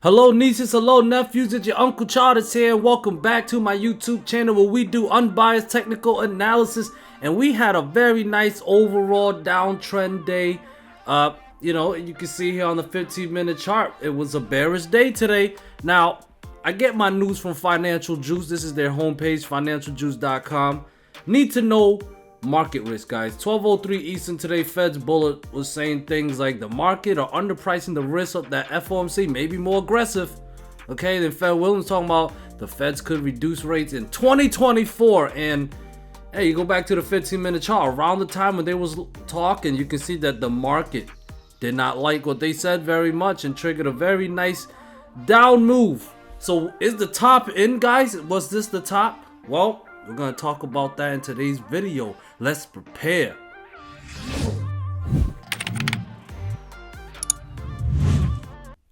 Hello nieces, hello nephews, it's your Uncle Charles here, and welcome back to my YouTube channel where we do unbiased technical analysis. And we had a very nice overall downtrend day. You can see here on the 15-minute chart, it was a bearish day today. Now, I get my news from Financial Juice. This is their homepage, financialjuice.com. Need to know market risk, guys. 12:03 Eastern today, Fed's bullet was saying things like the market are underpricing the risk of that FOMC may be more aggressive. Okay, then Fed Williams talking about the Feds could reduce rates in 2024. And hey, you go back to the 15-minute chart around the time when they was talking, you can see that the market did not like what they said very much and triggered a very nice down move. So is the top in, guys? Was this the top? Well, we're going to talk about that in today's video. Let's prepare.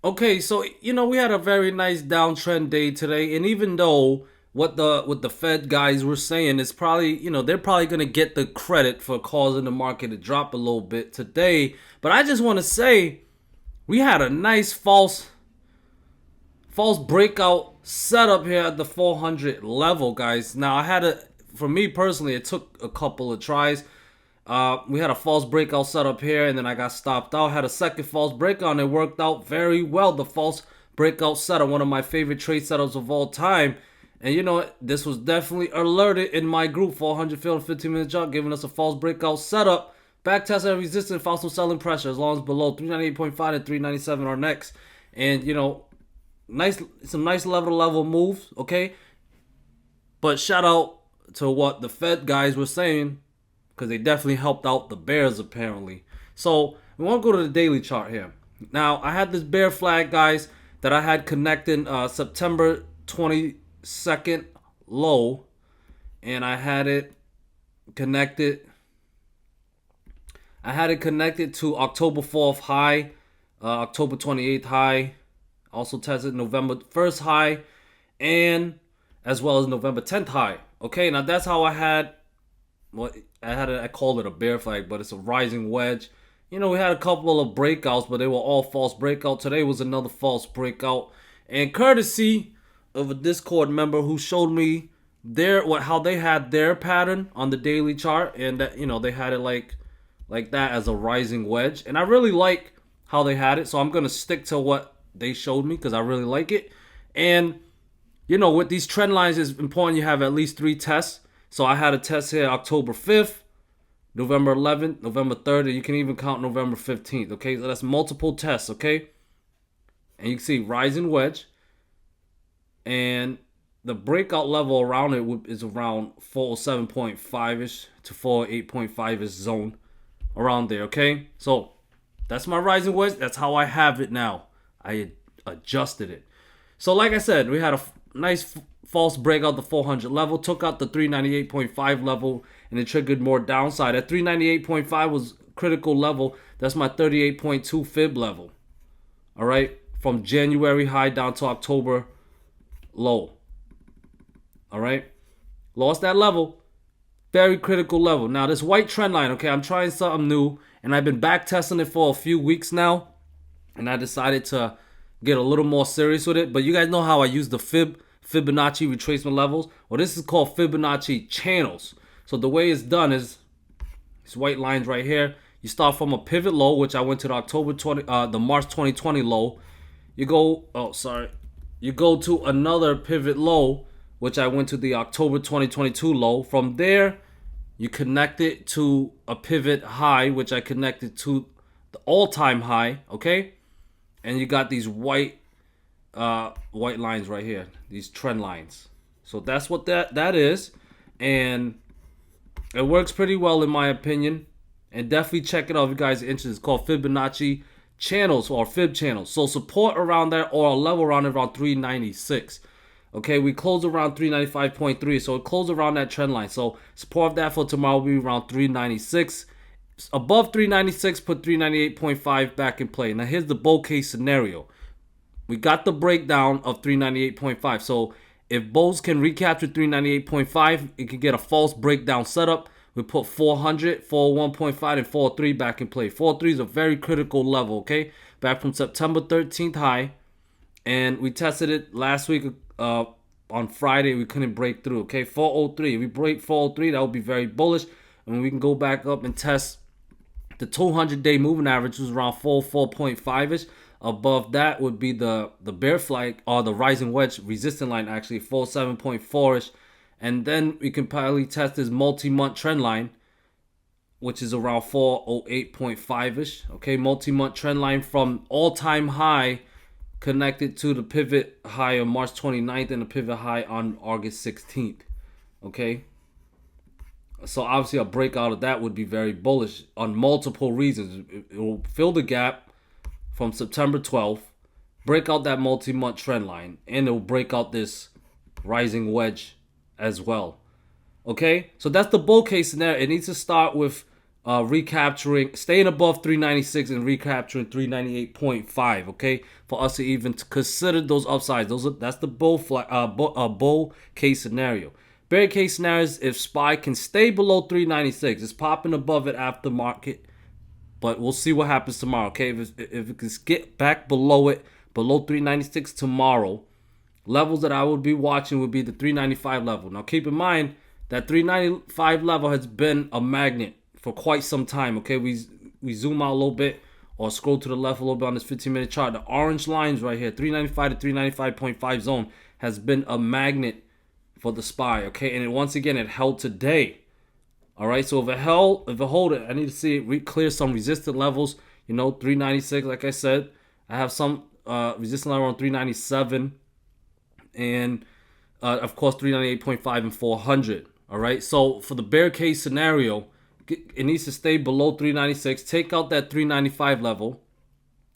Okay, so we had a very nice downtrend day today, and even though what the Fed guys were saying is probably, they're probably going to get the credit for causing the market to drop a little bit today, but I just want to say we had a nice false breakout setup here at the 400 level, guys. Now, for me personally, it took a couple of tries. We had a false breakout setup here, and then I got stopped out. Had a second false breakout, and it worked out very well. The false breakout setup, one of my favorite trade setups of all time. And this was definitely alerted in my group, 400 field 15-minute chart, giving us a false breakout setup. Back test at resistance, found some selling pressure as long as below 398.5 and 397 are next. And some nice level moves, okay? But shout out to what the Fed guys were saying, because they definitely helped out the bears apparently. So we want to go to the daily chart here. Now, I had this bear flag, guys, that I had connecting September 22nd low, and I had it connected to October 4th high, October 28th high. Also tested November 1st high, and as well as November 10th high. Okay, now that's how I called it a bear flag, but it's a rising wedge. We had a couple of breakouts, but they were all false breakout. Today was another false breakout, and courtesy of a Discord member who showed me how they had their pattern on the daily chart, and that they had it like that as a rising wedge, and I really like how they had it, so I'm gonna stick to what they showed me because I really like it. And with these trend lines, it's important you have at least 3 tests. So I had a test here October 5th, November 11th, November 3rd, and you can even count November 15th. Okay, so that's multiple tests. Okay, and you can see rising wedge, and the breakout level around it is around 407.5ish to 408.5ish zone, around there. Okay, so that's my rising wedge. That's how I have it now. I adjusted it. So like I said, we had a nice false breakout the 400 level, took out the 398.5 level, and it triggered more downside. At 398.5 was critical level. That's my 38.2 fib level. All right, from January high down to October low. All right, lost that level. Very critical level. Now this white trend line, okay, I'm trying something new, and I've been back testing it for a few weeks now. And I decided to get a little more serious with it. But you guys know how I use the Fibonacci retracement levels? Well, this is called Fibonacci channels. So the way it's done is these white lines right here. You start from a pivot low, which I went to the March 2020 low. You go to another pivot low, which I went to the October 2022 low. From there, you connect it to a pivot high, which I connected to the all-time high, okay? And you got these white lines right here, these trend lines. So that's what that is, and it works pretty well in my opinion. And definitely check it out if you guys are interested. It's called Fibonacci channels or fib channels. So support around there or a level around 396. Okay, we closed around 395.3, so it closed around that trend line. So support of that for tomorrow will be around 396. Above 396, put 398.5 back in play. Now here's the bull case scenario. We got the breakdown of 398.5. So if bulls can recapture 398.5, it can get a false breakdown setup. We put 400, 401.5, and 403 back in play. 403 is a very critical level, okay? Back from September 13th high and we tested it last week on Friday. We couldn't break through. Okay, 403. If we break 403, that would be very bullish, and we can go back up and test the 200-day moving average, was around 4.5 ish. Above that would be the bear flag, or the rising wedge resistance line, actually 47.4 ish. And then we can probably test this multi-month trend line, which is around 408.5 ish. Okay, multi-month trend line from all-time high connected to the pivot high on March 29th and the pivot high on August 16th. Okay, so obviously a breakout of that would be very bullish on multiple reasons. It will fill the gap from September 12th, break out that multi-month trend line, and it will break out this rising wedge as well. Okay, so that's the bull case scenario. It needs to start with recapturing, staying above 396 and recapturing 398.5. Okay, for us to even consider those upsides. That's the bull case scenario. Bear case scenario is if SPY can stay below 396. It's popping above it after market, but we'll see what happens tomorrow. Okay, if it can get back below it, below 396 tomorrow, levels that I would be watching would be the 395 level. Now keep in mind that 395 level has been a magnet for quite some time. Okay, we zoom out a little bit or scroll to the left a little bit on this 15-minute chart. The orange lines right here, 395 to 395.5 zone, has been a magnet for the SPY. Okay, and once again it held today. All right, so if it hold it, I need to see it clear some resistant levels. 396, like I said. I have some resistance level on 397, and of course 398.5 and 400. All right, so for the bear case scenario, it needs to stay below 396. Take out that 395 level.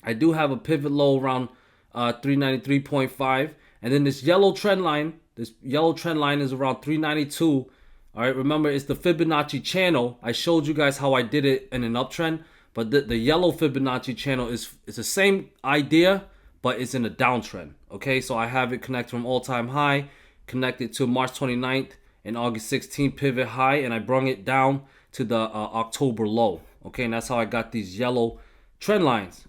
I do have a pivot low around 393.5, and then this yellow trend line. This yellow trend line is around 392. All right, remember, it's the Fibonacci channel. I showed you guys how I did it in an uptrend, but the yellow Fibonacci channel is the same idea, but it's in a downtrend. Okay, so I have it connected from all-time high, connected to March 29th and August 16th pivot high, and I brung it down to the October low. Okay, and that's how I got these yellow trend lines.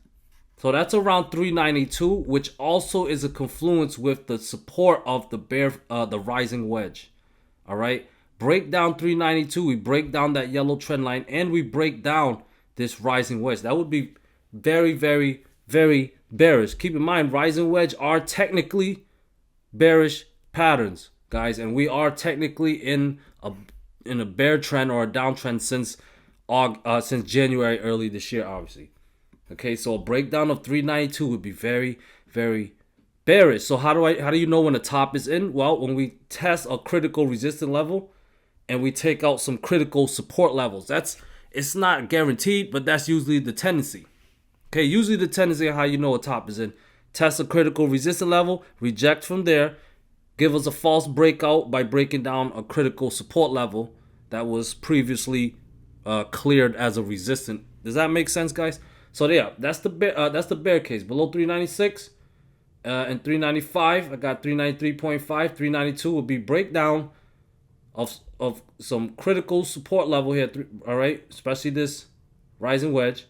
So that's around 392, which also is a confluence with the support of the rising wedge. All right, break down 392, we break down that yellow trend line, and we break down this rising wedge. That would be very, very, very bearish. Keep in mind, rising wedge are technically bearish patterns, guys, and we are technically in a bear trend or a downtrend since January early this year, obviously. Okay, so a breakdown of 392 would be very, very bearish. So how do you know when the top is in? Well, when we test a critical resistance level and we take out some critical support levels. It's not guaranteed, but that's usually the tendency. Okay, usually the tendency of how you know a top is in. Test a critical resistance level, reject from there, give us a false breakout by breaking down a critical support level that was previously cleared as a resistance. Does that make sense, guys? So yeah, that's the bear case. Below 396 and 395, I got 393.5, 392 would be breakdown of some critical support level here. All right, especially this rising wedge.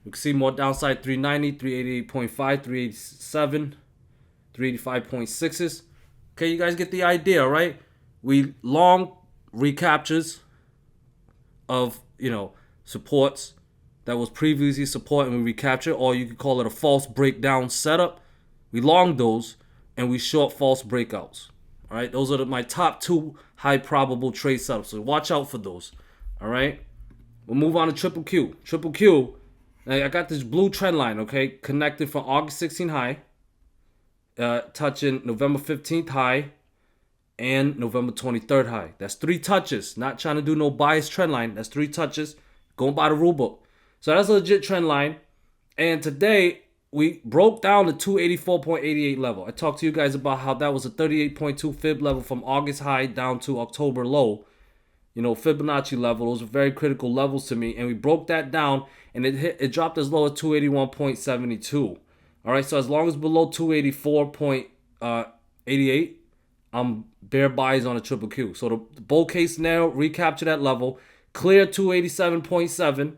We can see more downside 390, 388.5, 387, 385.6s. Okay, you guys get the idea, right? We long recaptures of supports that was previously support, and we recapture, or you could call it a false breakdown setup. We long those, and we short false breakouts. All right, those are my top 2 high probable trade setups. So watch out for those. All right, we'll move on to triple Q. Triple Q. Now I got this blue trend line, okay, connected from August 16th high, touching November 15th high, and November 23rd high. That's 3 touches. Not trying to do no bias trend line. That's 3 touches. Going by the rule book. So that's a legit trend line. And today, we broke down the 284.88 level. I talked to you guys about how that was a 38.2 fib level from August high down to October low. Fibonacci level. Those are very critical levels to me. And we broke that down, and it dropped as low as 281.72. All right, so as long as below 284.88, I'm bear buys on a triple Q. So the bull case scenario, recapture that level, clear 287.7.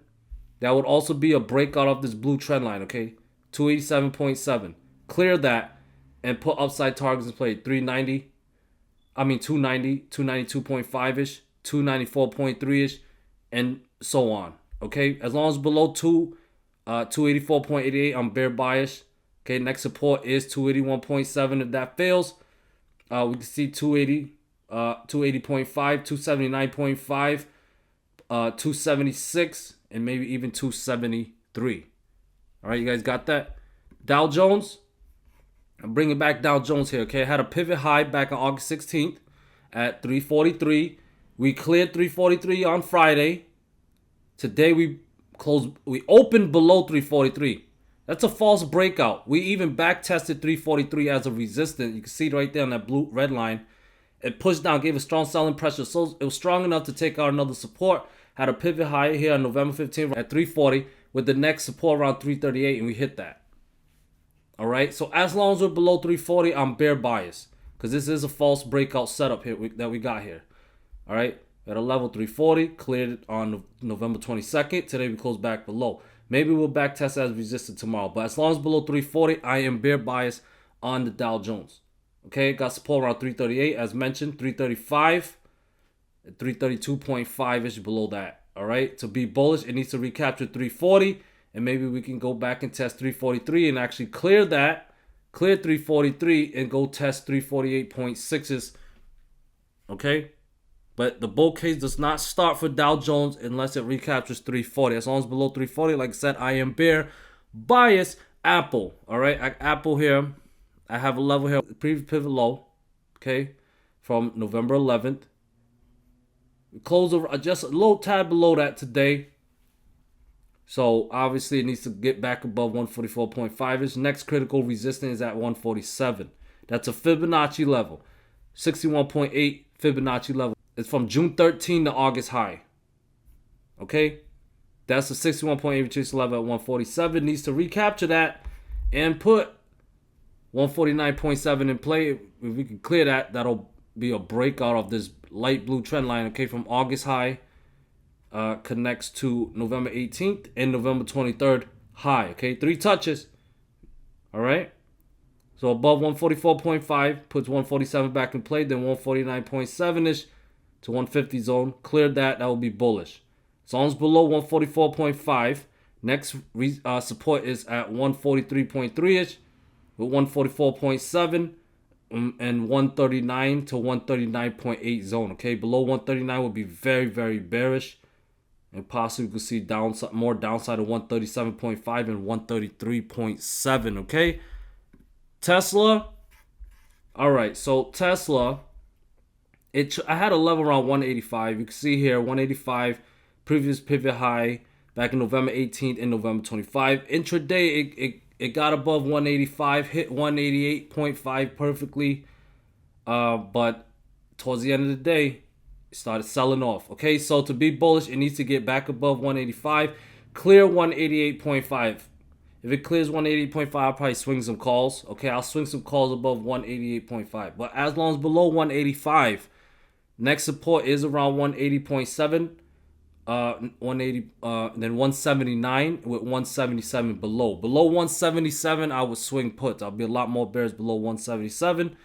That would also be a breakout of this blue trend line, okay? 287.7. Clear that. and put upside targets in play. 390, I mean 290, 292.5-ish, 294.3-ish, and so on. Okay, as long as below 284.88, I'm bear bias. Okay, next support is 281.7. If that fails, we can see 280, 280.5, 279.5, 276, and maybe even 273. All right, you guys got that? Dow Jones, I'm bringing back Dow Jones here. Okay, I had a pivot high back on August 16th at 343. We cleared 343 on Friday. Today we opened below 343. That's a false breakout. We even back tested 343 as a resistance. You can see right there on that blue red line. It pushed down, gave a strong selling pressure. So it was strong enough to take out another support. Had a pivot high here on November 15th at 340 with the next support around 338, and we hit that. All right. So as long as we're below 340, I'm bear bias because this is a false breakout setup here that we got here. All right. At a level 340, cleared it on November 22nd. Today we closed back below. Maybe we'll back test as resistance tomorrow. But as long as below 340, I am bear bias on the Dow Jones. Okay, got support around 338 as mentioned, 335, 332.5-ish below that. All right, to be bullish, it needs to recapture 340, and maybe we can go back and test 343 and actually clear that, clear 343 and go test 348.6s. Okay, but the bull case does not start for Dow Jones unless it recaptures 340. As long as below 340, like I said, I am bear bias. Apple, all right, Apple here. I have a level here, previous pivot low, okay, from November 11th. We close over just a little tad below that today. So obviously it needs to get back above 144.5. Next critical resistance is at 147. That's a Fibonacci level. 61.8 Fibonacci level. It's from June 13 to August high. Okay? That's a 61.8 retracement level at 147. Needs to recapture that and put 149.7 in play. If we can clear that, that'll be a breakout of this light blue trend line. Okay, from August high connects to November 18th and November 23rd high. Okay, 3 touches. All right. So above 144.5 puts 147 back in play. Then 149.7ish to 150 zone. Cleared that. That will be bullish. As long as below 144.5. Next support is at 143.3ish. With 144.7 and 139 to 139.8 zone. Okay, below 139 would be very, very bearish, and possibly you could see downside, more downside of 137.5 and 133.7. Okay, Tesla. All right, so Tesla, I had a level around 185. You can see here 185, previous pivot high back in November 18th and November 25. Intraday, it got above 185, hit 188.5 perfectly. But towards the end of the day, it started selling off. Okay, so to be bullish, it needs to get back above 185, clear 188.5. If it clears 188.5, I'll probably swing some calls. Okay, I'll swing some calls above 188.5. But as long as below 185, next support is around 180.7. 180, then 179 with 177 below. Below 177, I would swing puts. I'll be a lot more bears below 177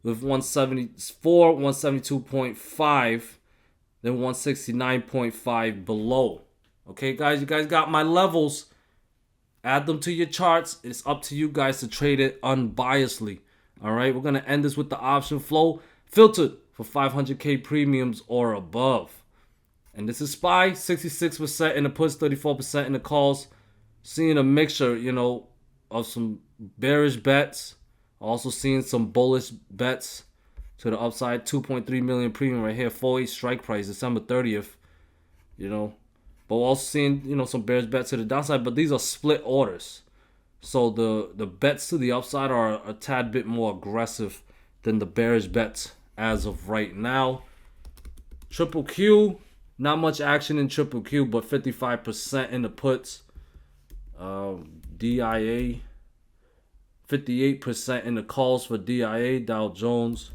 with 174, 172.5, then 169.5 below. Okay, guys, you guys got my levels. Add them to your charts. It's up to you guys to trade it unbiasedly. All right, we're going to end this with the option flow filtered for 500K premiums or above. And this is SPY, 66% in the puts, 34% in the calls. Seeing a mixture, of some bearish bets. Also seeing some bullish bets to the upside. 2.3 million premium right here. 4.8 strike price, December 30th. But we're also seeing, some bearish bets to the downside. But these are split orders. So the bets to the upside are a tad bit more aggressive than the bearish bets as of right now. QQQ. Not much action in QQQ, but 55% in the puts. DIA, 58% in the calls for DIA. Dow Jones.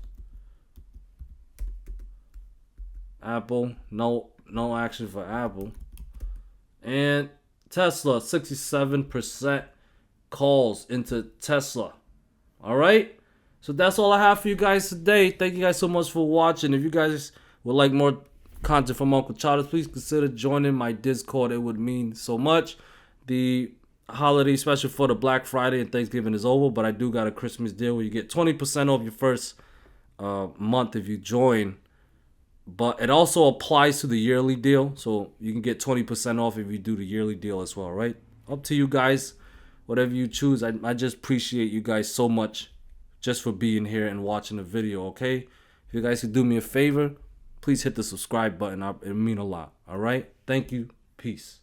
Apple, no action for Apple. And Tesla, 67% calls into Tesla. All right. So that's all I have for you guys today. Thank you guys so much for watching. If you guys would like more content from Uncle Charles, please consider joining my Discord. It would mean so much. The holiday special for the Black Friday and Thanksgiving is over, but I do got a Christmas deal where you get 20% off your first month if you join. But it also applies to the yearly deal, so you can get 20% off if you do the yearly deal as well, right? Up to you guys, whatever you choose. I just appreciate you guys so much just for being here and watching the video, okay? If you guys could do me a favor, please hit the subscribe button. It mean a lot, all right? Thank you. Peace.